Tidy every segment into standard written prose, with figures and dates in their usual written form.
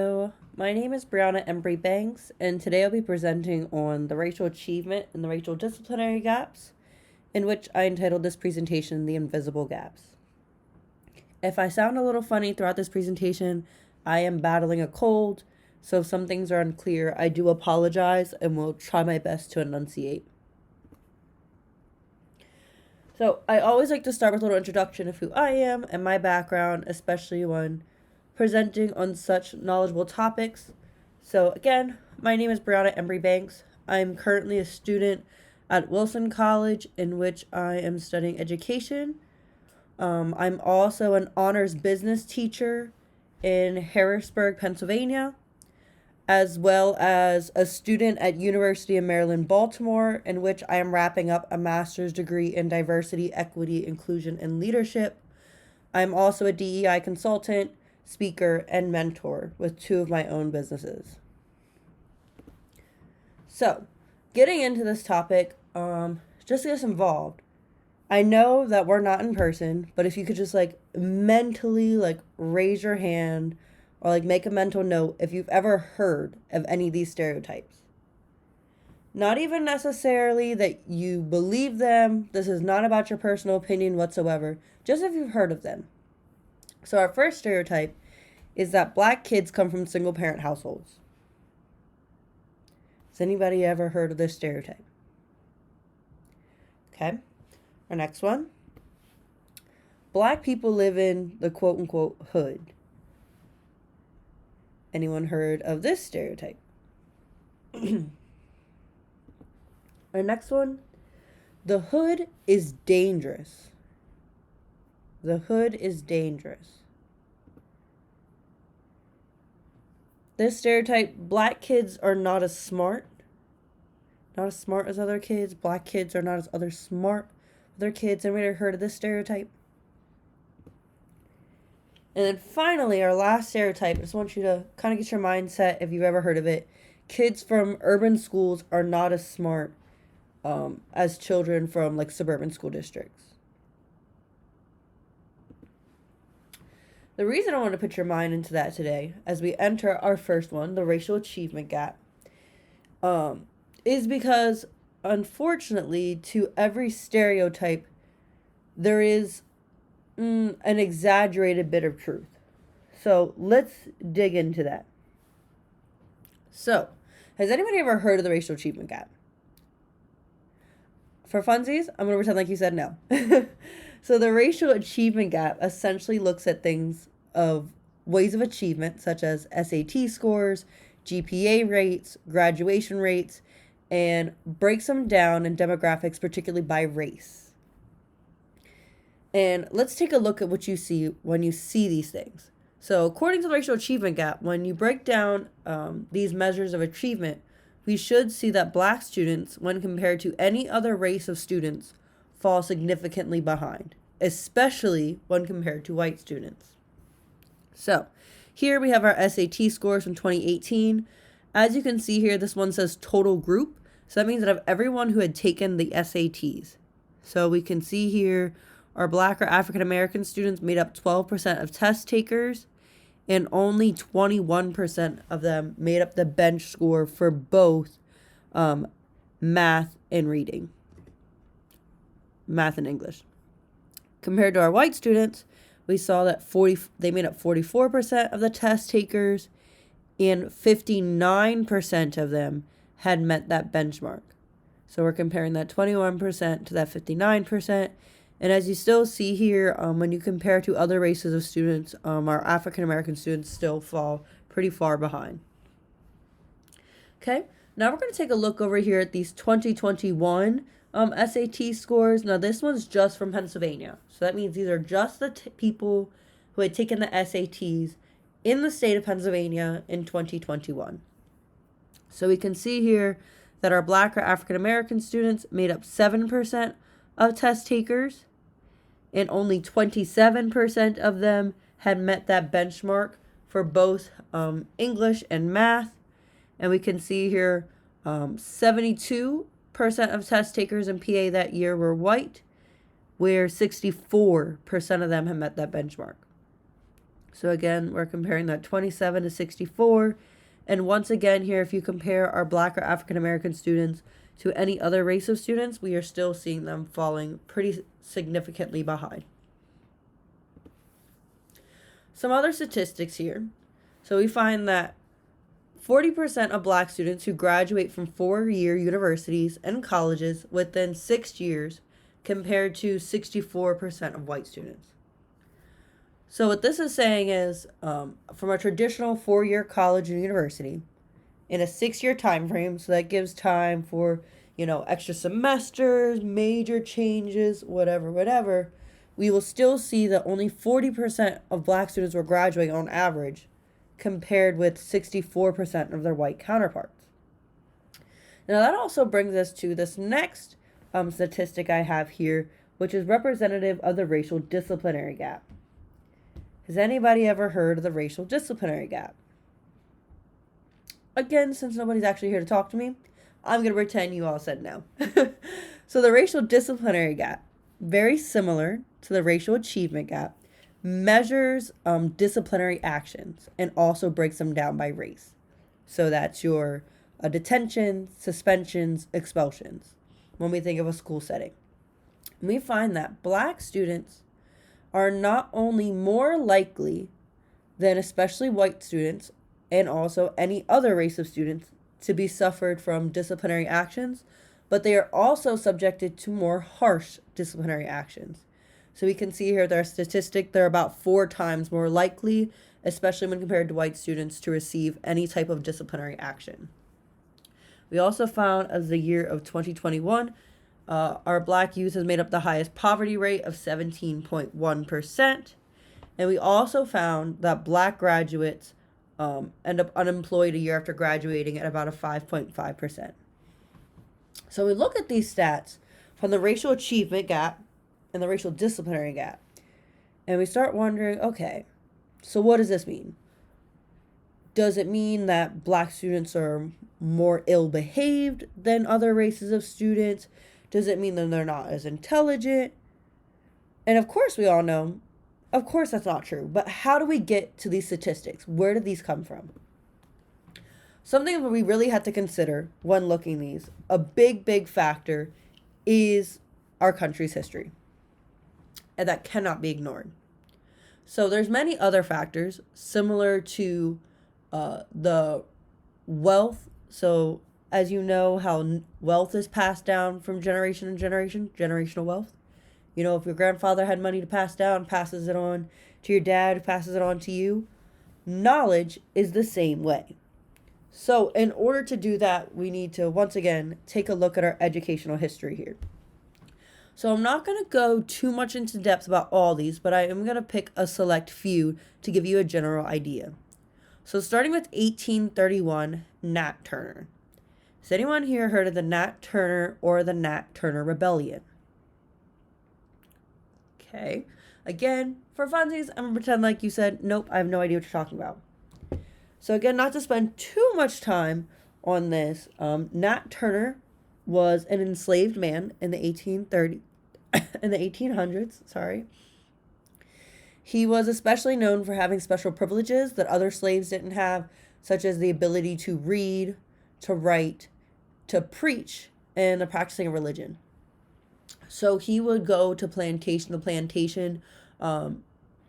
So, my name is Brianna Embry Banks, and today I'll be presenting on the racial achievement and the racial disciplinary gaps, in which I entitled this presentation The Invisible Gaps. If I sound a little funny throughout this presentation, I am battling a cold, so if some things are unclear, I do apologize and will try my best to enunciate. So, I always like to start with a little introduction of who I am and my background, especially when presenting on such knowledgeable topics. So again, my name is Brianna Embry Banks. I'm currently a student at Wilson College, in which I am studying education. I'm also an honors business teacher in Harrisburg, Pennsylvania, as well as a student at University of Maryland, Baltimore, in which I am wrapping up a master's degree in diversity, equity, inclusion, and leadership. I'm also a DEI consultant, speaker, and mentor with two of my own businesses. So, getting into this topic, just to get us involved, I know that we're not in person, but if you could just mentally raise your hand or make a mental note if you've ever heard of any of these stereotypes. Not even necessarily that you believe them. This is not about your personal opinion whatsoever, just if you've heard of them. So our first stereotype is that black kids come from single parent households. Has anybody ever heard of this stereotype? Okay. Our next one. Black people live in the quote unquote hood. Anyone heard of this stereotype? Our next one. The hood is dangerous. The hood is dangerous. This stereotype, black kids are not as smart as other kids. Black kids are not as other smart other kids. Anybody ever heard of this stereotype? And then finally, our last stereotype, I just want you to kind of get your mindset if you've ever heard of it. Kids from urban schools are not as smart as children from suburban school districts. The reason I want to put your mind into that today, as we enter our first one, the racial achievement gap, is because, unfortunately, to every stereotype, there is an exaggerated bit of truth. So let's dig into that. So, has anybody ever heard of the racial achievement gap? For funsies, I'm going to pretend like you said no. So the racial achievement gap essentially looks at things of ways of achievement, such as SAT scores, GPA rates, graduation rates, and breaks them down in demographics, particularly by race. And let's take a look at what you see when you see these things. So according to the racial achievement gap, when you break down these measures of achievement, we should see that black students, when compared to any other race of students, fall significantly behind, especially when compared to white students. So, here we have our SAT scores from 2018. As you can see here, this one says total group. So that means that of everyone who had taken the SATs. So we can see here our black or African American students made up 12% of test takers, and only 21% of them made up the bench score for both math and reading. Math and English. Compared to our white students, we saw that they made up 44% of the test takers, and 59% of them had met that benchmark. So we're comparing that 21% to that 59%. And as you still see here, when you compare to other races of students, our African American students still fall pretty far behind. Okay, now we're going to take a look over here at these 2021 SAT scores. Now this one's just from Pennsylvania. So that means these are just the people who had taken the SATs in the state of Pennsylvania in 2021. So we can see here that our black or African American students made up 7% of test takers, and only 27% of them had met that benchmark for both English and math. And we can see here 72% of test takers in PA that year were white, where 64% of them had met that benchmark. So again, we're comparing that 27 to 64. And once again here, if you compare our Black or African American students to any other race of students, we are still seeing them falling pretty significantly behind. Some other statistics here. So we find that 40% of Black students who graduate from 4-year universities and colleges within 6 years, compared to 64% of white students. So what this is saying is, from a traditional 4-year college and university, in a 6-year time frame, so that gives time for, extra semesters, major changes, whatever, we will still see that only 40% of Black students will graduate on average, compared with 64% of their white counterparts. Now that also brings us to this next statistic I have here, which is representative of the racial disciplinary gap. Has anybody ever heard of the racial disciplinary gap? Again, since nobody's actually here to talk to me, I'm going to pretend you all said no. So the racial disciplinary gap, very similar to the racial achievement gap, measures disciplinary actions and also breaks them down by race. So that's your detention, suspensions, expulsions, when we think of a school setting. We find that Black students are not only more likely than especially white students and also any other race of students to be suffered from disciplinary actions, but they are also subjected to more harsh disciplinary actions. So we can see here their statistic, they're about 4 times more likely, especially when compared to white students, to receive any type of disciplinary action. We also found, as the year of 2021, our Black youth has made up the highest poverty rate of 17.1%. And we also found that Black graduates end up unemployed a year after graduating at about a 5.5%. So we look at these stats from the racial achievement gap and the racial disciplinary gap, and we start wondering, okay, so what does this mean? Does it mean that Black students are more ill-behaved than other races of students? Does it mean that they're not as intelligent? And of course, we all know, of course that's not true. But how do we get to these statistics? Where did these come from? Something that we really had to consider when looking at these, a big factor, is our country's history. And that cannot be ignored. So there's many other factors similar to the wealth. So as you know, how wealth is passed down from generation to generation, generational wealth. If your grandfather had money to pass down, passes it on to your dad, passes it on to you. Knowledge is the same way. So in order to do that, we need to, once again, take a look at our educational history here. So I'm not going to go too much into depth about all these, but I am going to pick a select few to give you a general idea. So starting with 1831, Nat Turner. Has anyone here heard of the Nat Turner or the Nat Turner Rebellion? Okay. Again, for funsies, I'm going to pretend like you said, nope, I have no idea what you're talking about. So again, not to spend too much time on this, Nat Turner was an enslaved man in the 1800s, sorry. He was especially known for having special privileges that other slaves didn't have, such as the ability to read, to write, to preach, and the practicing of religion. So he would go to plantation,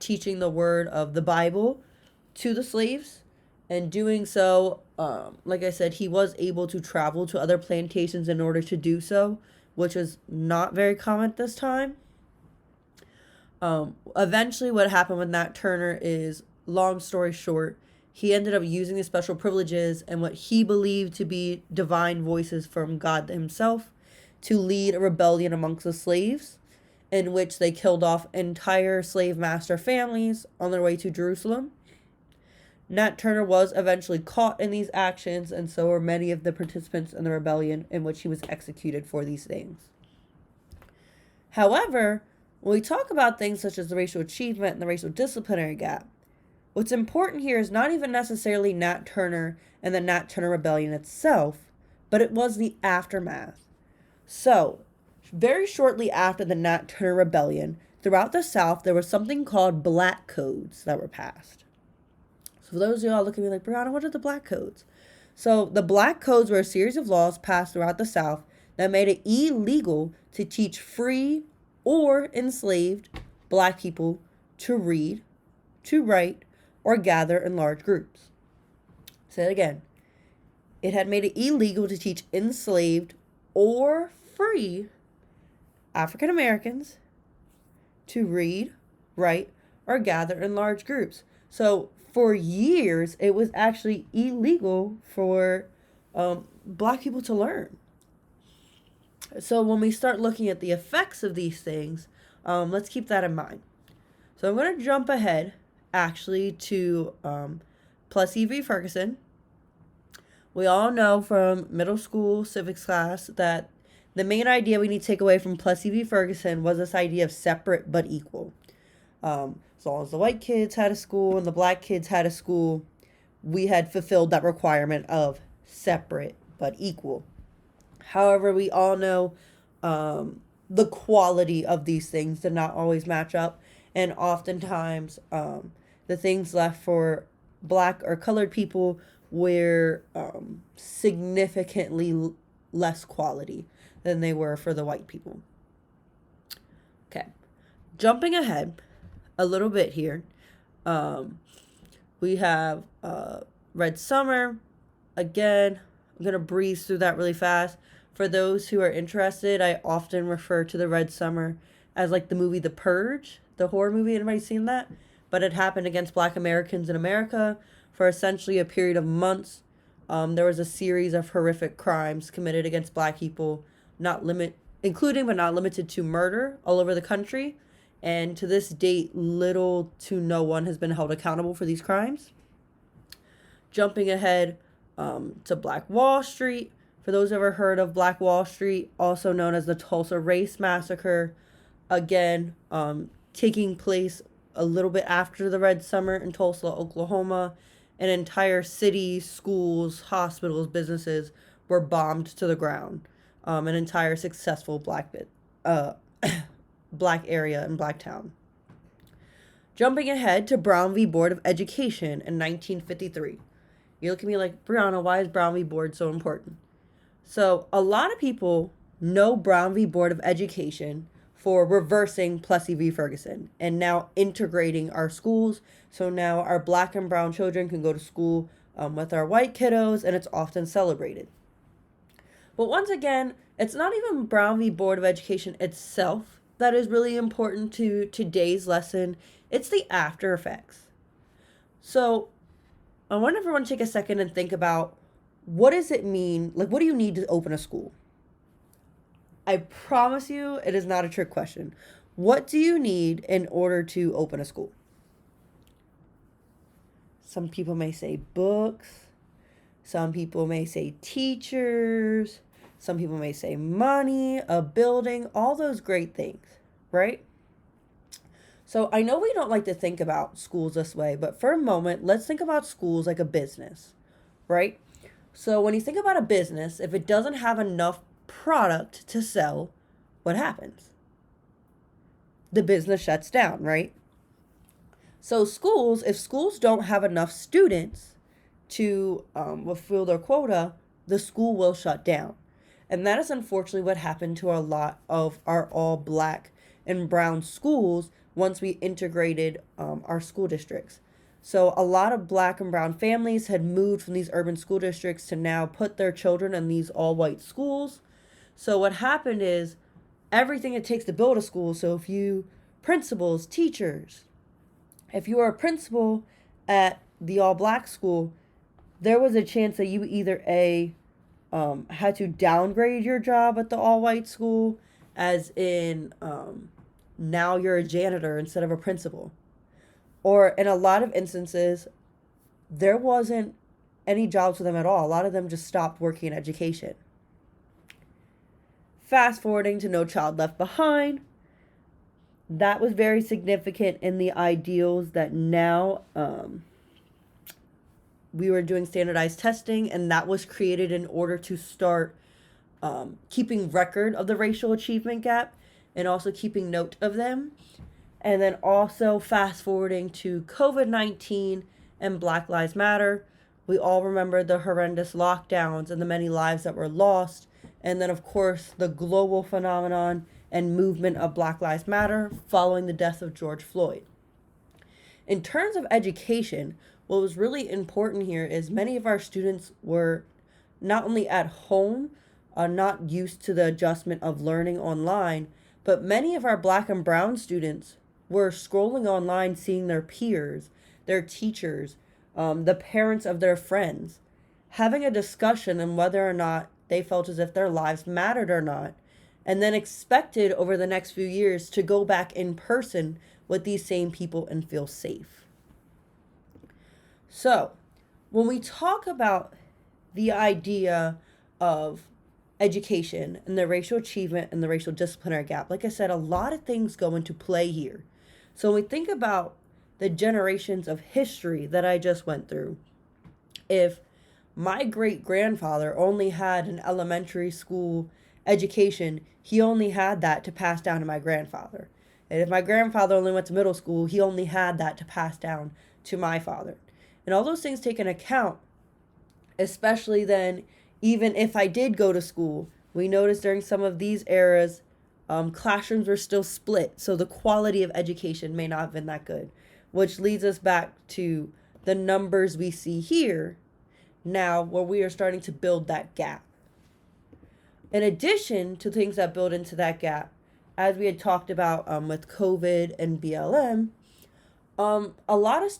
teaching the word of the Bible to the slaves. And doing so, like I said, he was able to travel to other plantations in order to do so, which is not very common at this time. Eventually what happened with Nat Turner is, long story short, he ended up using the special privileges and what he believed to be divine voices from God himself to lead a rebellion amongst the slaves, in which they killed off entire slave master families on their way to Jerusalem. Nat Turner was eventually caught in these actions, and so were many of the participants in the rebellion, in which he was executed for these things. However, when we talk about things such as the racial achievement and the racial disciplinary gap, what's important here is not even necessarily Nat Turner and the Nat Turner Rebellion itself, but it was the aftermath. So, very shortly after the Nat Turner Rebellion, throughout the South, there was something called black codes that were passed. So for those of y'all looking at me like, Brianna, what are the black codes? So the black codes were a series of laws passed throughout the South that made it illegal to teach free or enslaved black people to read, to write, or gather in large groups. Say it again. It had made it illegal to teach enslaved or free African Americans to read, write, or gather in large groups. So for years, it was actually illegal for black people to learn. So when we start looking at the effects of these things, let's keep that in mind. So I'm going to jump ahead actually to Plessy v. Ferguson. We all know from middle school civics class that the main idea we need to take away from Plessy v. Ferguson was this idea of separate but equal. As long as the white kids had a school and the black kids had a school, we had fulfilled that requirement of separate but equal. However, we all know the quality of these things did not always match up, and oftentimes the things left for black or colored people were significantly less quality than they were for the white people. Okay, jumping ahead a little bit here, we have Red Summer. Again, I'm going to breeze through that really fast. For those who are interested, I often refer to the Red Summer as like the movie The Purge, the horror movie. Anybody seen that? But it happened against black Americans in America for essentially a period of months. There was a series of horrific crimes committed against black people, including but not limited to murder all over the country. And to this date, little to no one has been held accountable for these crimes. Jumping ahead to Black Wall Street. For those who ever heard of Black Wall Street, also known as the Tulsa Race Massacre, again, taking place a little bit after the Red Summer in Tulsa, Oklahoma. An entire city, schools, hospitals, businesses were bombed to the ground. An entire successful black area in black town. Jumping ahead to Brown v. Board of Education in 1953. You look at me like, Brianna, why is Brown v. Board so important? So a lot of people know Brown v. Board of Education for reversing Plessy v. Ferguson and now integrating our schools. So now our black and brown children can go to school with our white kiddos, and it's often celebrated. But once again, it's not even Brown v. Board of Education itself that is really important to today's lesson. It's the after effects. So I want everyone to take a second and think about, what does it mean? Like, what do you need to open a school? I promise you it is not a trick question. What do you need in order to open a school? Some people may say books. Some people may say teachers. Some people may say money, a building, all those great things, right? So I know we don't like to think about schools this way, but for a moment, let's think about schools like a business, right? So when you think about a business, if it doesn't have enough product to sell, what happens? The business shuts down, right? So schools, if schools don't have enough students to fulfill their quota, the school will shut down. And that is unfortunately what happened to a lot of our all black and brown schools once we integrated our school districts. So a lot of black and brown families had moved from these urban school districts to now put their children in these all white schools. So what happened is everything it takes to build a school. So if you, principals, teachers, if you were a principal at the all black school, there was a chance that you either had to downgrade your job at the all white school, as in now you're a janitor instead of a principal. Or in a lot of instances, there wasn't any jobs for them at all. A lot of them just stopped working in education. Fast forwarding to No Child Left Behind. That was very significant in the ideals that now we were doing standardized testing, and that was created in order to start keeping record of the racial achievement gap and also keeping note of them. And then also fast forwarding to COVID-19 and Black Lives Matter. We all remember the horrendous lockdowns and the many lives that were lost. And then, of course, the global phenomenon and movement of Black Lives Matter following the death of George Floyd. In terms of education, what was really important here is many of our students were not only at home, not used to the adjustment of learning online, but many of our Black and brown students were scrolling online, seeing their peers, their teachers, the parents of their friends, having a discussion on whether or not they felt as if their lives mattered or not, and then expected over the next few years to go back in person with these same people and feel safe. So, when we talk about the idea of education and the racial achievement and the racial disciplinary gap, like I said, a lot of things go into play here. So when we think about the generations of history that I just went through, if my great grandfather only had an elementary school education, he only had that to pass down to my grandfather. And if my grandfather only went to middle school, he only had that to pass down to my father. And all those things taken account, especially then, even if I did go to school, we noticed during some of these eras, classrooms were still split. So the quality of education may not have been that good, which leads us back to the numbers we see here now, where we are starting to build that gap. In addition to things that build into that gap, as we had talked about with COVID and BLM, a lot of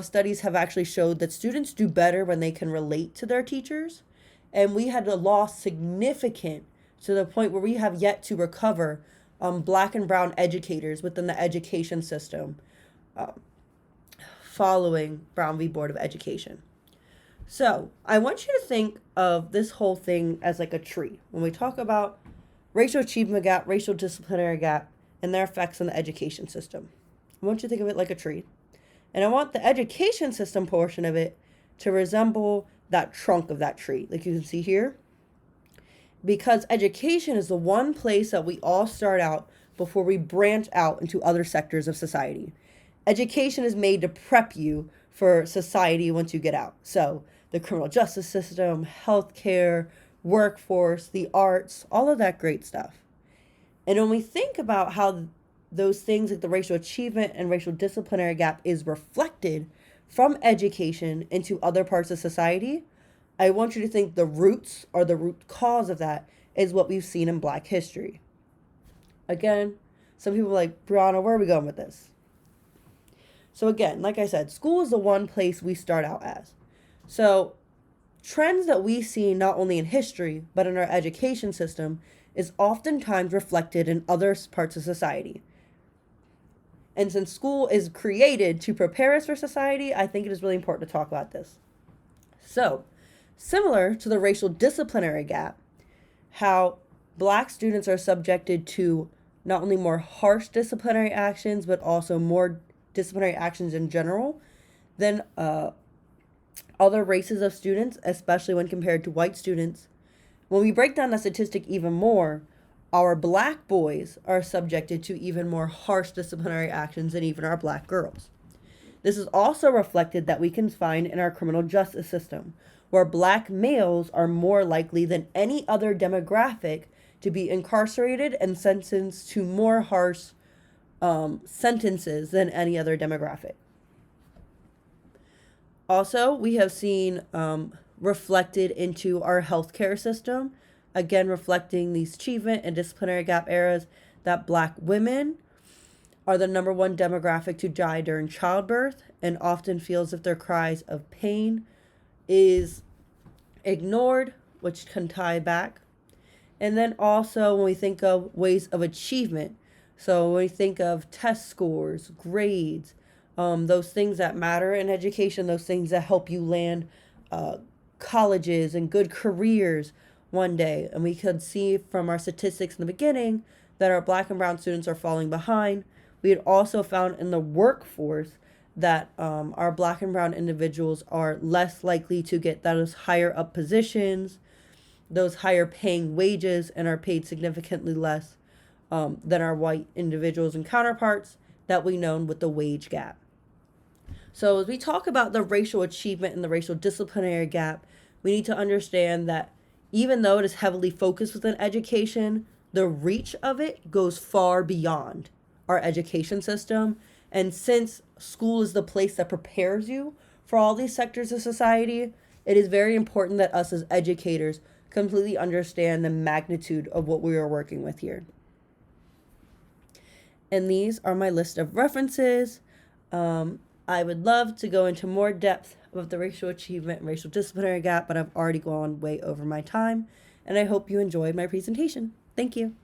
studies have actually showed that students do better when they can relate to their teachers. And we had a loss significant to the point where we have yet to recover Black and brown educators within the education system following Brown v. Board of Education. So I want you to think of this whole thing as like a tree. When we talk about racial achievement gap, racial disciplinary gap, and their effects on the education system, I want you to think of it like a tree. And I want the education system portion of it to resemble that trunk of that tree, like you can see here. Because education is the one place that we all start out before we branch out into other sectors of society. Education is made to prep you for society once you get out. So the criminal justice system, healthcare, workforce, the arts, all of that great stuff. And when we think about how those things like the racial achievement and racial disciplinary gap is reflected from education into other parts of society, I want you to think the roots or the root cause of that is what we've seen in Black history. Again, some people are like, Brianna, where are we going with this? So again, like I said, school is the one place we start out as. So trends that we see not only in history, but in our education system is oftentimes reflected in other parts of society. And since school is created to prepare us for society, I think it is really important to talk about this. So, similar to the racial disciplinary gap, how Black students are subjected to not only more harsh disciplinary actions, but also more disciplinary actions in general than other races of students, especially when compared to white students. When we break down the statistic even more, our Black boys are subjected to even more harsh disciplinary actions than even our Black girls. This is also reflected that we can find in our criminal justice system, where Black males are more likely than any other demographic to be incarcerated and sentenced to more harsh sentences than any other demographic. Also, we have seen reflected into our healthcare system, again reflecting these achievement and disciplinary gap eras, that Black women are the number one demographic to die during childbirth and often feels if their cries of pain is ignored, which can tie back. And then also when we think of ways of achievement, so when we think of test scores, grades, those things that matter in education, those things that help you land colleges and good careers one day. And we could see from our statistics in the beginning that our Black and brown students are falling behind. We had also found in the workforce that our Black and brown individuals are less likely to get those higher up positions, those higher paying wages, and are paid significantly less than our white individuals and counterparts. that we know with the wage gap. So as we talk about the racial achievement and the racial disciplinary gap, we need to understand that even though it is heavily focused within education, the reach of it goes far beyond our education system. And since school is the place that prepares you for all these sectors of society, it is very important that us as educators completely understand the magnitude of what we are working with here. And these are my list of references. I would love to go into more depth of the racial achievement and racial disciplinary gap, but I've already gone way over my time, and I hope you enjoyed my presentation. Thank you.